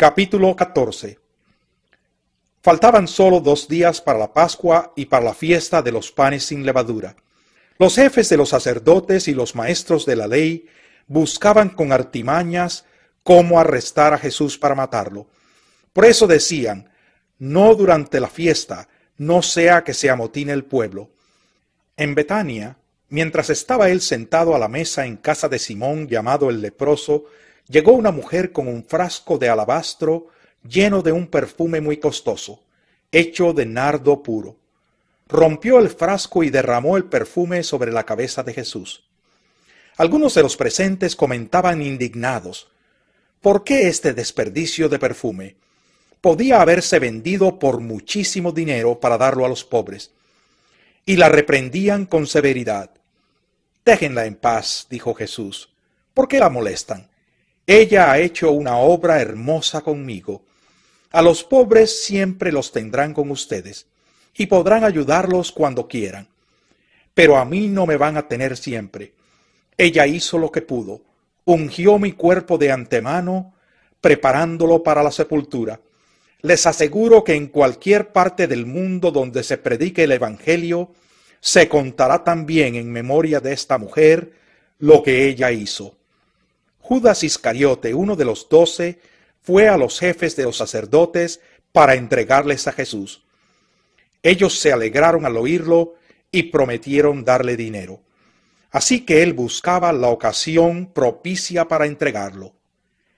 Capítulo 14. Faltaban solo 2 días para la Pascua y para la fiesta de los panes sin levadura. Los jefes de los sacerdotes y los maestros de la ley buscaban con artimañas cómo arrestar a Jesús para matarlo. Por eso decían: no durante la fiesta, no sea que se amotine el pueblo. En Betania, mientras estaba él sentado a la mesa en casa de Simón llamado el leproso, llegó una mujer con un frasco de alabastro lleno de un perfume muy costoso, hecho de nardo puro. Rompió el frasco y derramó el perfume sobre la cabeza de Jesús. Algunos de los presentes comentaban indignados: ¿por qué este desperdicio de perfume? Podía haberse vendido por muchísimo dinero para darlo a los pobres. Y la reprendían con severidad. Déjenla en paz, dijo Jesús. ¿Por qué la molestan? Ella ha hecho una obra hermosa conmigo. A los pobres siempre los tendrán con ustedes, y podrán ayudarlos cuando quieran. Pero a mí no me van a tener siempre. Ella hizo lo que pudo, ungió mi cuerpo de antemano, preparándolo para la sepultura. Les aseguro que en cualquier parte del mundo donde se predique el Evangelio, se contará también en memoria de esta mujer lo que ella hizo. Judas Iscariote, uno de los 12, fue a los jefes de los sacerdotes para entregarles a Jesús. Ellos se alegraron al oírlo y prometieron darle dinero. Así que él buscaba la ocasión propicia para entregarlo.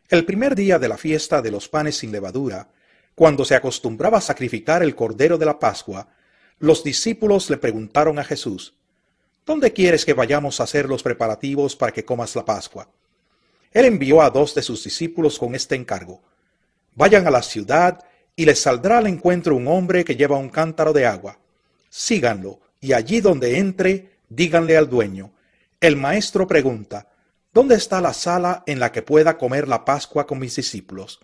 El primer día de la fiesta de los panes sin levadura, cuando se acostumbraba a sacrificar el cordero de la Pascua, los discípulos le preguntaron a Jesús: ¿dónde quieres que vayamos a hacer los preparativos para que comas la Pascua? Él envió a 2 de sus discípulos con este encargo: vayan a la ciudad y les saldrá al encuentro un hombre que lleva un cántaro de agua. Síganlo, y allí donde entre, díganle al dueño: el maestro pregunta, ¿dónde está la sala en la que pueda comer la Pascua con mis discípulos?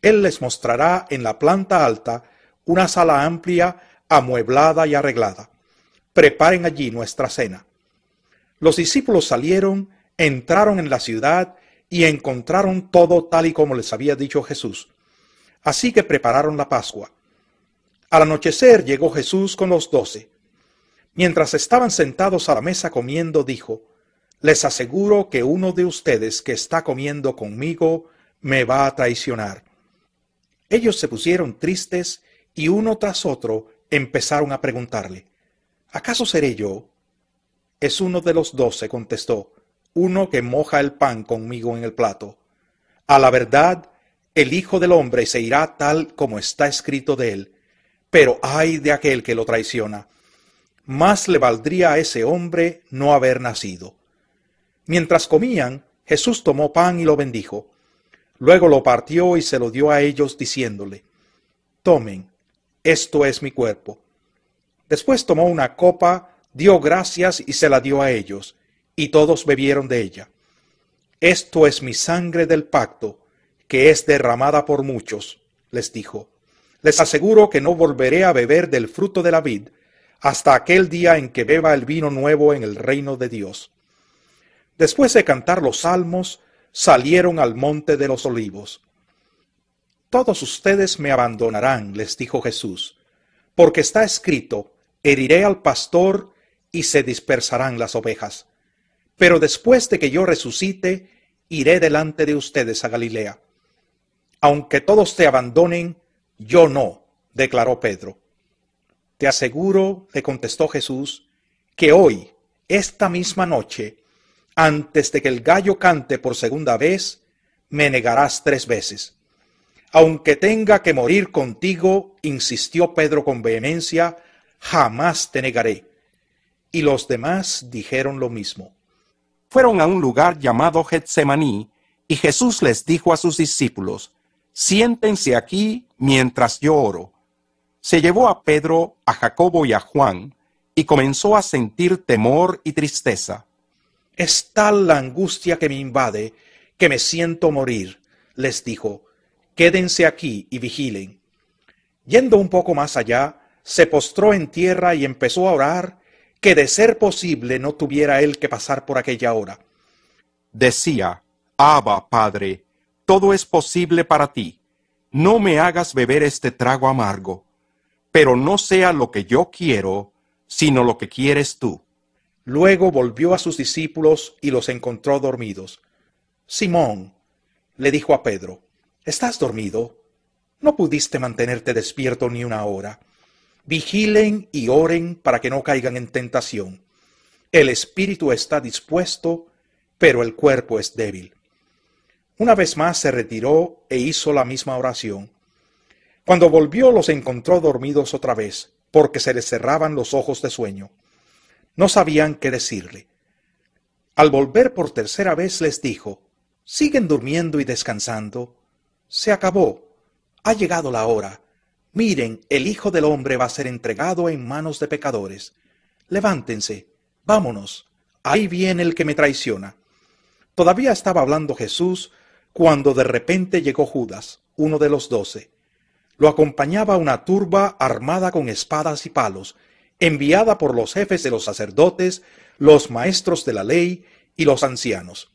Él les mostrará en la planta alta una sala amplia, amueblada y arreglada. Preparen allí nuestra cena. Los discípulos salieron, entraron en la ciudad y encontraron todo tal y como les había dicho Jesús. Así que prepararon la Pascua. Al anochecer llegó Jesús con los 12. Mientras estaban sentados a la mesa comiendo, dijo: les aseguro que uno de ustedes que está comiendo conmigo me va a traicionar. Ellos se pusieron tristes y uno tras otro empezaron a preguntarle: ¿acaso seré yo? Es uno de los 12, contestó, uno que moja el pan conmigo en el plato. A la verdad, el Hijo del Hombre se irá tal como está escrito de él, pero ay de aquel que lo traiciona. Más le valdría a ese hombre no haber nacido. Mientras comían, Jesús tomó pan y lo bendijo. Luego lo partió y se lo dio a ellos, diciéndole: tomen, esto es mi cuerpo. Después tomó una copa, dio gracias y se la dio a ellos, y todos bebieron de ella. Esto es mi sangre del pacto, que es derramada por muchos, les dijo. Les aseguro que no volveré a beber del fruto de la vid hasta aquel día en que beba el vino nuevo en el reino de Dios. Después de cantar los salmos, salieron al monte de los olivos. Todos ustedes me abandonarán, les dijo Jesús, porque está escrito: heriré al pastor y se dispersarán las ovejas. Pero después de que yo resucite, iré delante de ustedes a Galilea. Aunque todos te abandonen, yo no, declaró Pedro. Te aseguro, le contestó Jesús, que hoy, esta misma noche, antes de que el gallo cante por segunda vez, me negarás 3 veces. Aunque tenga que morir contigo, insistió Pedro con vehemencia, jamás te negaré. Y los demás dijeron lo mismo. Fueron a un lugar llamado Getsemaní, y Jesús les dijo a sus discípulos: siéntense aquí mientras yo oro. Se llevó a Pedro, a Jacobo y a Juan, y comenzó a sentir temor y tristeza. Es tal la angustia que me invade, que me siento morir, les dijo. Quédense aquí y vigilen. Yendo un poco más allá, se postró en tierra y empezó a orar, que de ser posible no tuviera él que pasar por aquella hora. Decía: Abba, Padre, todo es posible para ti. no me hagas beber este trago amargo, pero no sea lo que yo quiero, sino lo que quieres tú. Luego volvió a sus discípulos y los encontró dormidos. Simón, le dijo a Pedro, ¿estás dormido? ¿No pudiste mantenerte despierto ni una hora? Vigilen y oren para que no caigan en tentación. El espíritu está dispuesto, pero el cuerpo es débil. Una vez más se retiró e hizo la misma oración. Cuando volvió los encontró dormidos otra vez, porque se les cerraban los ojos de sueño. No sabían qué decirle. Al volver por tercera vez les dijo, ¿siguen durmiendo y descansando? Se acabó. Ha llegado la hora. Miren, el Hijo del Hombre va a ser entregado en manos de pecadores. Levántense, vámonos. Ahí viene el que me traiciona. Todavía estaba hablando Jesús cuando de repente llegó Judas, uno de los 12. Lo acompañaba una turba armada con espadas y palos, enviada por los jefes de los sacerdotes, los maestros de la ley y los ancianos.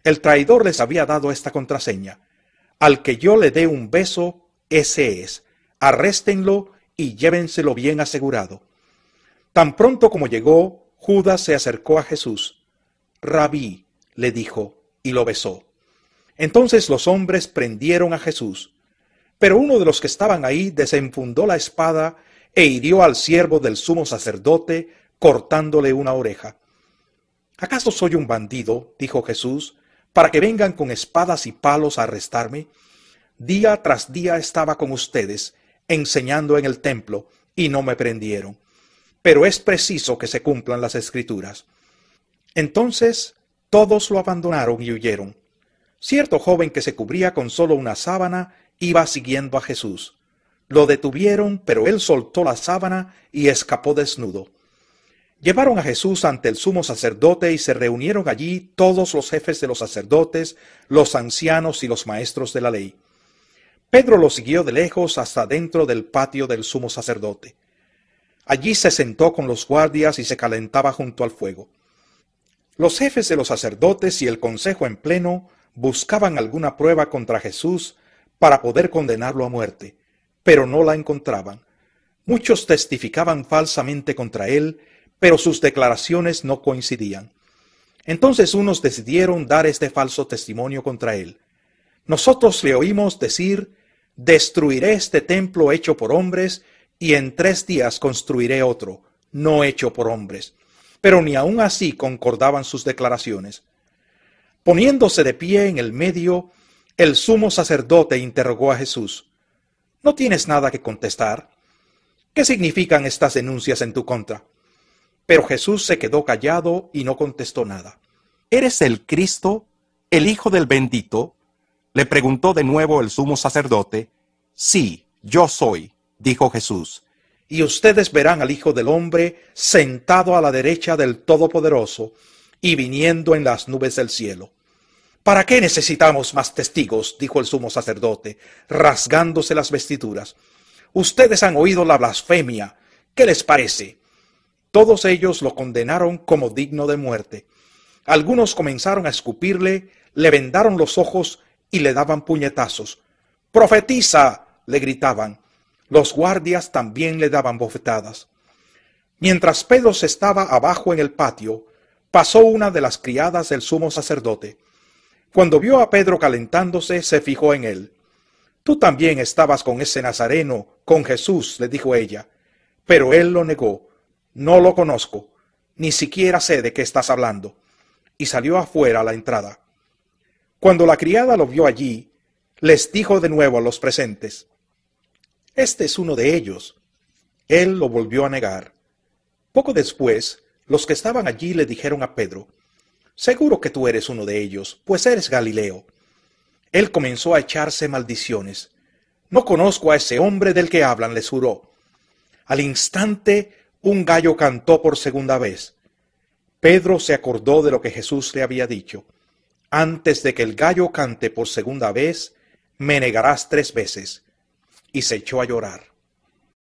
El traidor les había dado esta contraseña: al que yo le dé un beso, ese es. Arréstenlo y llévenselo bien asegurado. Tan pronto como llegó, Judas se acercó a Jesús. Rabí, le dijo, y lo besó. Entonces los hombres prendieron a Jesús. Pero uno de los que estaban ahí desenfundó la espada e hirió al siervo del sumo sacerdote, cortándole una oreja. ¿Acaso soy un bandido, dijo Jesús, para que vengan con espadas y palos a arrestarme? Día tras día estaba con ustedes, enseñando en el templo, y no me prendieron. Pero es preciso que se cumplan las Escrituras. Entonces todos lo abandonaron y huyeron. Cierto joven que se cubría con solo una sábana iba siguiendo a Jesús. Lo detuvieron, pero él soltó la sábana y escapó desnudo. Llevaron a Jesús ante el sumo sacerdote y se reunieron allí todos los jefes de los sacerdotes, los ancianos y los maestros de la ley. Pedro lo siguió de lejos hasta dentro del patio del sumo sacerdote. Allí se sentó con los guardias y se calentaba junto al fuego. Los jefes de los sacerdotes y el consejo en pleno buscaban alguna prueba contra Jesús para poder condenarlo a muerte, pero no la encontraban. Muchos testificaban falsamente contra él, pero sus declaraciones no coincidían. Entonces unos decidieron dar este falso testimonio contra él. Nosotros le oímos decir: destruiré este templo hecho por hombres, y en 3 días construiré otro, no hecho por hombres. Pero ni aun así concordaban sus declaraciones. Poniéndose de pie en el medio, el sumo sacerdote interrogó a Jesús: ¿No tienes nada que contestar? ¿Qué significan estas denuncias en tu contra? Pero Jesús se quedó callado y no contestó nada. ¿Eres el Cristo, el Hijo del Bendito? Le preguntó de nuevo el sumo sacerdote. Sí, yo soy, dijo Jesús. Y ustedes verán al Hijo del Hombre sentado a la derecha del Todopoderoso y viniendo en las nubes del cielo. ¿Para qué necesitamos más testigos?, dijo el sumo sacerdote, rasgándose las vestiduras. Ustedes han oído la blasfemia. ¿Qué les parece? Todos ellos lo condenaron como digno de muerte. Algunos comenzaron a escupirle, le vendaron los ojos y le daban puñetazos. ¡Profetiza!, le gritaban. Los guardias también le daban bofetadas. Mientras Pedro se estaba abajo en el patio, pasó una de las criadas del sumo sacerdote. Cuando vio a Pedro calentándose, se fijó en él. «Tú también estabas con ese nazareno, con Jesús», le dijo ella. Pero él lo negó. «No lo conozco, ni siquiera sé de qué estás hablando». Y salió afuera a la entrada. Cuando la criada lo vio allí, les dijo de nuevo a los presentes: «Este es uno de ellos». Él lo volvió a negar. Poco después, los que estaban allí le dijeron a Pedro: «Seguro que tú eres uno de ellos, pues eres Galileo». Él comenzó a echarse maldiciones. «No conozco a ese hombre del que hablan», les juró. Al instante, un gallo cantó por segunda vez. Pedro se acordó de lo que Jesús le había dicho: «Antes de que el gallo cante por segunda vez, me negarás 3 veces». Y se echó a llorar.